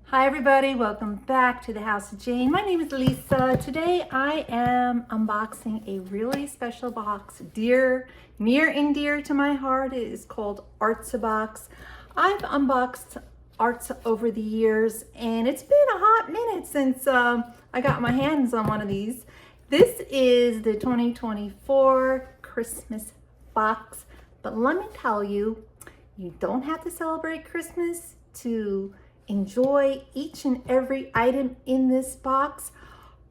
Hi everybody, welcome back to the House of Jane. My name is Lisa. Today I am unboxing a really special box, near and dear to my heart. It is called Artza box. I've unboxed Artza over the years and it's been a hot minute since I got my hands on one of these. This is the 2024 Christmas box, but let me tell you, you don't have to celebrate Christmas to enjoy each and every item in this box.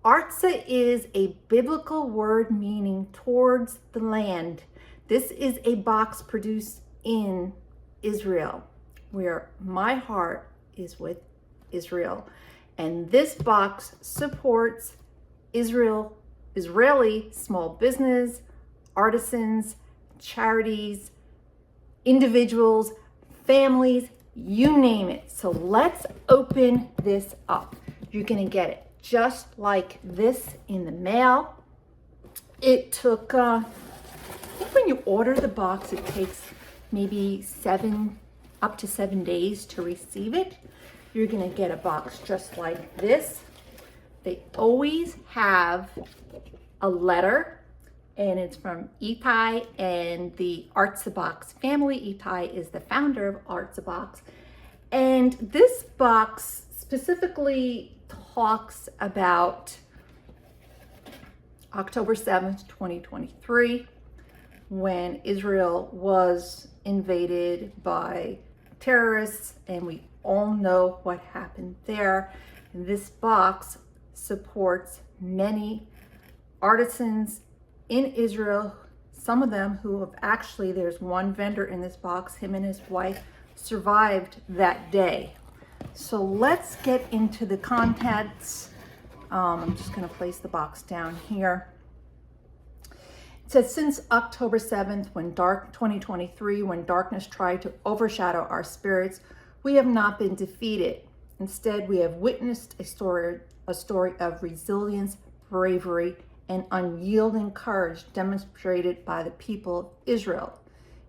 Artza is a biblical word meaning towards the land. This is a box produced in Israel, where my heart is with Israel. And this box supports Israeli small business, artisans, charities, individuals, families, you name it. So let's open this up. You're gonna get it just like this in the mail. It took, I think when you order the box, it takes maybe up to 7 days to receive it. You're gonna get a box just like this. They always have a letter, and it's from Itai and the Artza box family. Itai is the founder of Artza box. And this box specifically talks about October 7th, 2023, when Israel was invaded by terrorists, and we all know what happened there. And this box supports many artisans in Israel, some of them who have actually, there's one vendor in this box, him and his wife survived that day. So let's get into the contents. I'm just going to place the box down here. It says, since October 7th, 2023, when darkness tried to overshadow our spirits, we have not been defeated. Instead, we have witnessed a story of resilience, bravery, and unyielding courage demonstrated by the people of Israel.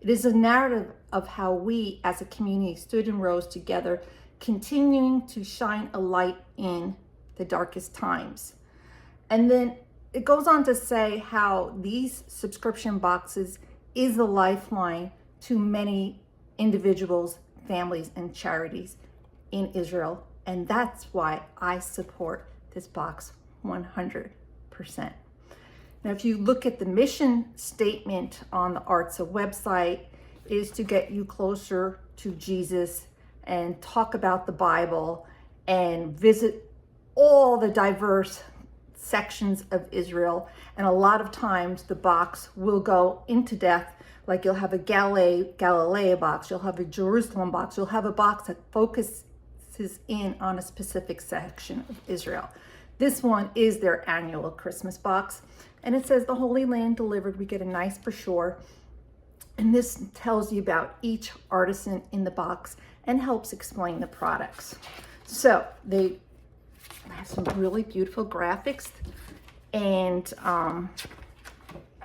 It is a narrative of how we as a community stood and rose together, continuing to shine a light in the darkest times. And then it goes on to say how these subscription boxes is a lifeline to many individuals, families, and charities in Israel. And that's why I support this box 100%. Now, if you look at the mission statement on the Artza website, it is to get you closer to Jesus and talk about the Bible and visit all the diverse sections of Israel. And a lot of times the box will go into depth, like you'll have a Galilee box, you'll have a Jerusalem box, you'll have a box that focuses in on a specific section of Israel. This one is their annual Christmas box. And it says the Holy Land delivered. We get a nice brochure. And this tells you about each artisan in the box and helps explain the products. So they have some really beautiful graphics, and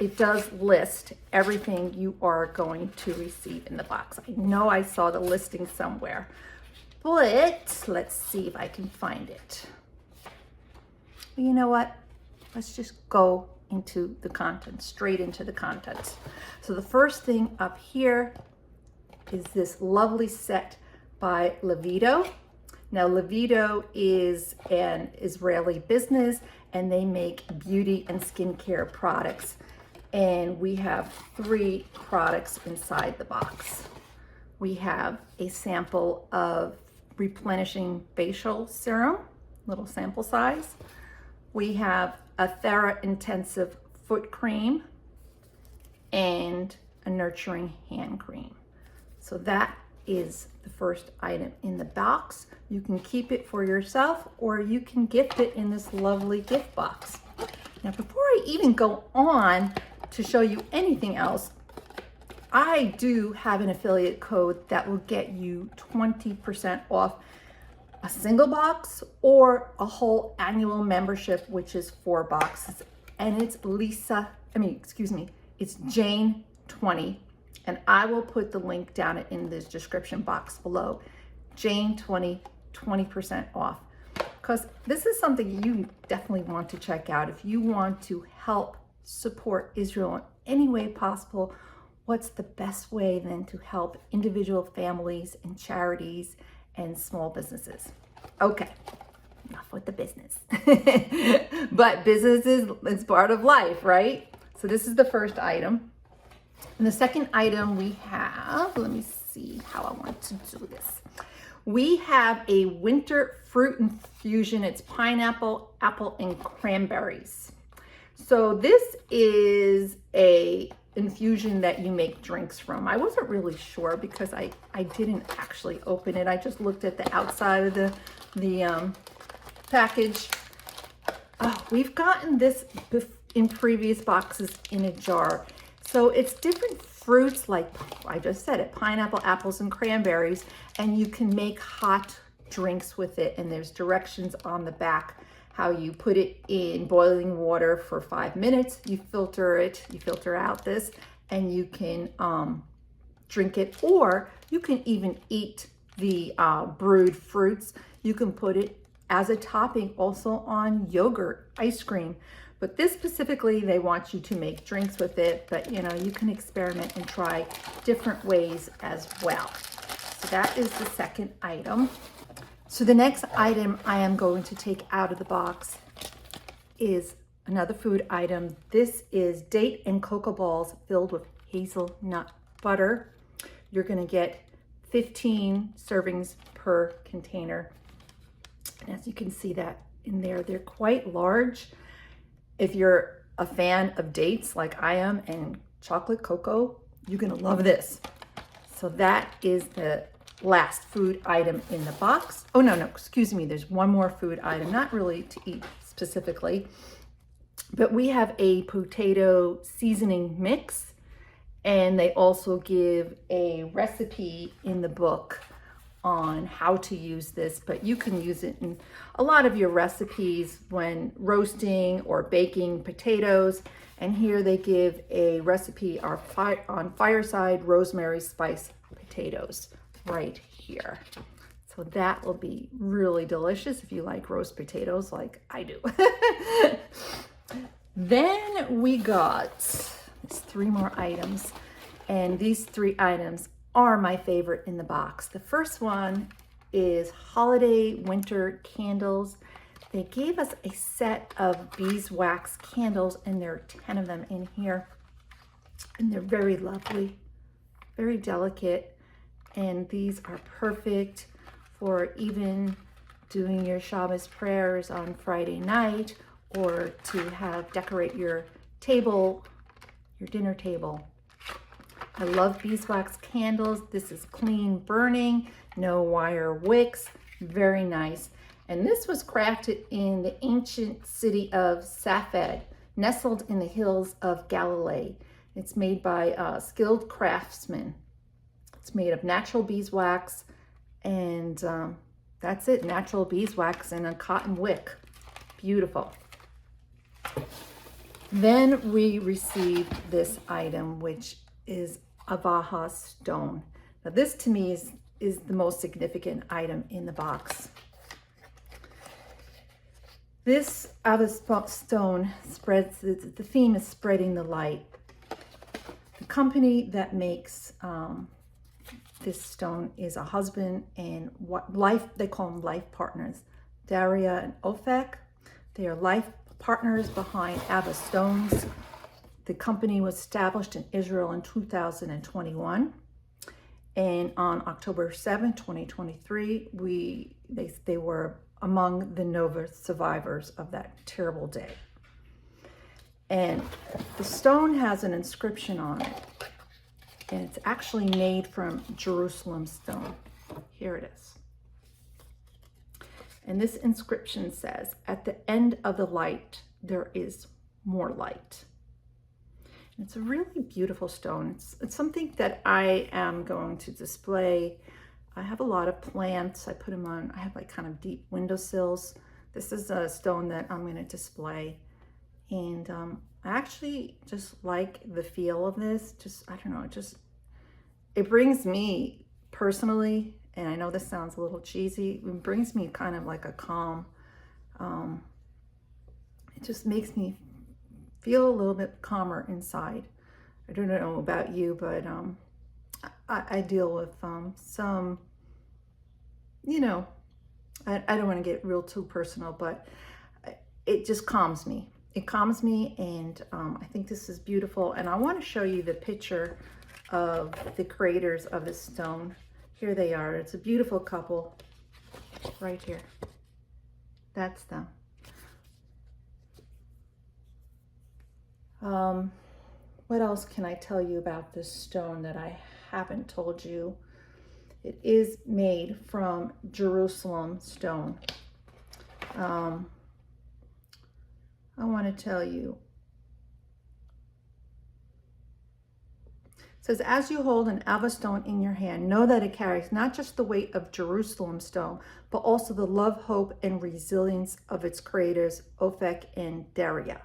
it does list everything you are going to receive in the box. I know I saw the listing somewhere, but let's see if I can find it. You know what? Let's just go into the contents, straight into the contents. So the first thing up here is this lovely set by Levito. Now, Levito is an Israeli business, and they make beauty and skincare products. And we have 3 products inside the box. We have a sample of replenishing facial serum, little sample size. We have a Thera Intensive foot cream and a nurturing hand cream. So that is the first item in the box. You can keep it for yourself, or you can gift it in this lovely gift box. Now, before I even go on to show you anything else, I do have an affiliate code that will get you 20% off a single box or a whole annual membership, which is 4 boxes. And it's it's JANE20. And I will put the link down in this description box below. JANE20 20% off, because this is something you definitely want to check out. If you want to help support Israel in any way possible, what's the best way then to help individual families and charities and small businesses? Okay, enough with the business. But business is part of life, right? So this is the first item. And the second item we have, let me see how I want to do this. We have a winter fruit infusion. It's pineapple, apple, and cranberries. So this is a infusion that you make drinks from. I wasn't really sure because I didn't actually open it. I just looked at the outside of the package. Oh, we've gotten this in previous boxes in a jar. So it's different fruits, like I just said it, pineapple, apples, and cranberries, and you can make hot drinks with it. And there's directions on the back how you put it in boiling water for 5 minutes. You filter out this, and you can drink it, or you can even eat the brewed fruits. You can put it as a topping also on yogurt, ice cream. But this specifically, they want you to make drinks with it, but you know, you can experiment and try different ways as well. So that is the second item. So the next item I am going to take out of the box is another food item. This is date and cocoa balls filled with hazelnut butter. You're gonna get 15 servings per container. And as you can see that in there, they're quite large. If you're a fan of dates like I am and chocolate cocoa, you're gonna love this. So that is the last food item in the box. Oh, no, excuse me. There's one more food item, not really to eat specifically, but we have a potato seasoning mix, and they also give a recipe in the book on how to use this, but you can use it in a lot of your recipes when roasting or baking potatoes. And here they give a recipe on fireside rosemary spice potatoes right here. So that will be really delicious if you like roast potatoes like I do. Then we got these 3 more items, and these 3 items are my favorite in the box. The first one is holiday winter candles. They gave us a set of beeswax candles, and there are 10 of them in here, and they're very lovely, very delicate. And these are perfect for even doing your Shabbos prayers on Friday night, or to decorate your table, your dinner table. I love beeswax candles. This is clean burning, no wire wicks, very nice. And this was crafted in the ancient city of Safed, nestled in the hills of Galilee. It's made by skilled craftsmen. It's made of natural beeswax, and that's it, natural beeswax and a cotton wick. Beautiful. Then we received this item, which is a Vaha stone. Now this to me is the most significant item in the box. This Ava stone spreads, the theme is spreading the light. The company that makes this stone is a husband and they call them life partners, Daria and Ofek. They are life partners behind Ava Stones. The company was established in Israel in 2021. And on October 7, 2023, they were among the Nova survivors of that terrible day. And the stone has an inscription on it. And it's actually made from Jerusalem stone. Here it is. And this inscription says, "At the end of the light, there is more light." And it's a really beautiful stone. It's something that I am going to display. I have a lot of plants. I put them on, I have like kind of deep windowsills. This is a stone that I'm going to display. And I actually just like the feel of this. I don't know, it brings me personally And I know this sounds a little cheesy. It brings me kind of like a calm. It just makes me feel a little bit calmer inside. I don't know about you, but I deal with some, you know, I don't want to get real too personal, but it just calms me. It calms me, and I think this is beautiful. And I want to show you the picture of the creators of this stone. Here they are. It's a beautiful couple right here. That's them. What else can I tell you about this stone that I haven't told you? It is made from Jerusalem stone. I want to tell you. It says, as you hold an Alba stone in your hand, know that it carries not just the weight of Jerusalem stone, but also the love, hope, and resilience of its creators, Ophek and Daria.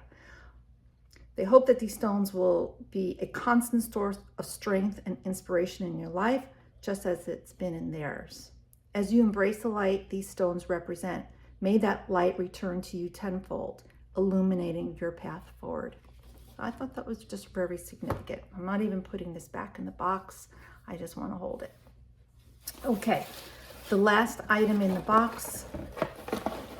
They hope that these stones will be a constant source of strength and inspiration in your life, just as it's been in theirs. As you embrace the light these stones represent, may that light return to you tenfold, illuminating your path forward. I thought that was just very significant. I'm not even putting this back in the box. I just want to hold it. Okay, the last item in the box.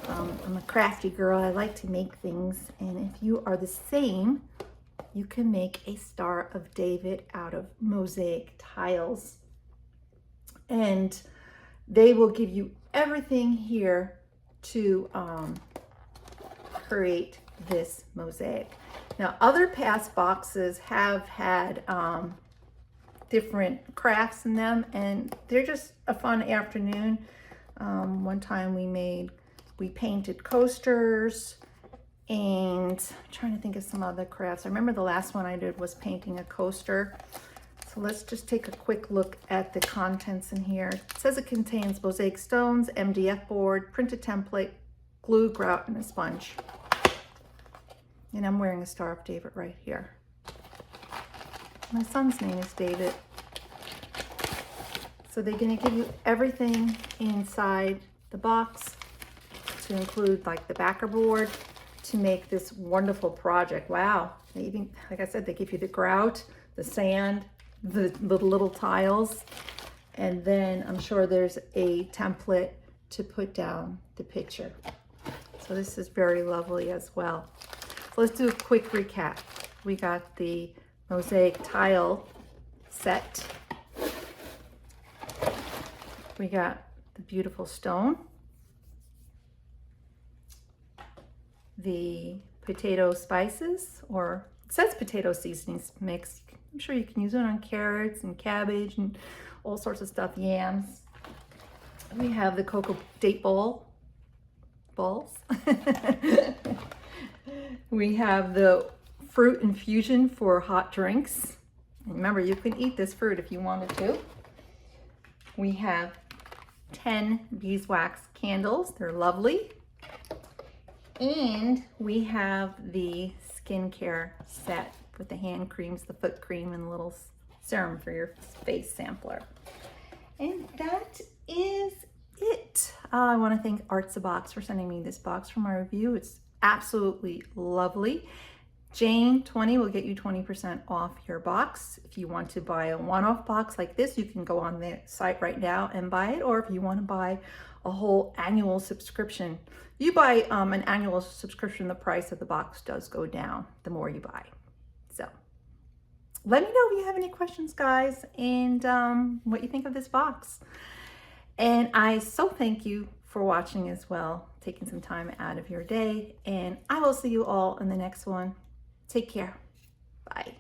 I'm a crafty girl. I like to make things, and if you are the same, you can make a Star of David out of mosaic tiles. And they will give you everything here to create this mosaic. Now, other past boxes have had different crafts in them, and they're just a fun afternoon. One time we painted coasters, and I'm trying to think of some other crafts. I remember the last one I did was painting a coaster. So let's just take a quick look at the contents in here. It says it contains mosaic stones, MDF board, printed template, glue, grout, and a sponge. And I'm wearing a Star of David right here. My son's name is David. So they're going to give you everything inside the box, to include like the backer board to make this wonderful project. Wow. They even, like I said, they give you the grout, the sand, the little tiles, and then I'm sure there's a template to put down the picture. So this is very lovely as well. So let's do a quick recap. We got the mosaic tile set. We got the beautiful stone, the potato spices, or it says potato seasonings mix. I'm sure you can use it on carrots and cabbage and all sorts of stuff, yams. We have the cocoa date balls. We have the fruit infusion for hot drinks. And remember, you can eat this fruit if you wanted to. We have 10 beeswax candles. They're lovely. And we have the skincare set with the hand creams, the foot cream, and a little serum for your face sampler. And that is it. I want to thank Artza Box for sending me this box for my review. It's absolutely lovely. JANE20 will get you 20% off your box. If you want to buy a one-off box like this, you can go on the site right now and buy it. Or if you want to buy a whole annual subscription, you buy an annual subscription, the price of the box does go down the more you buy. So let me know if you have any questions, guys, and what you think of this box. And I so thank you for watching as well, taking some time out of your day, and I will see you all in the next one. Take care. Bye.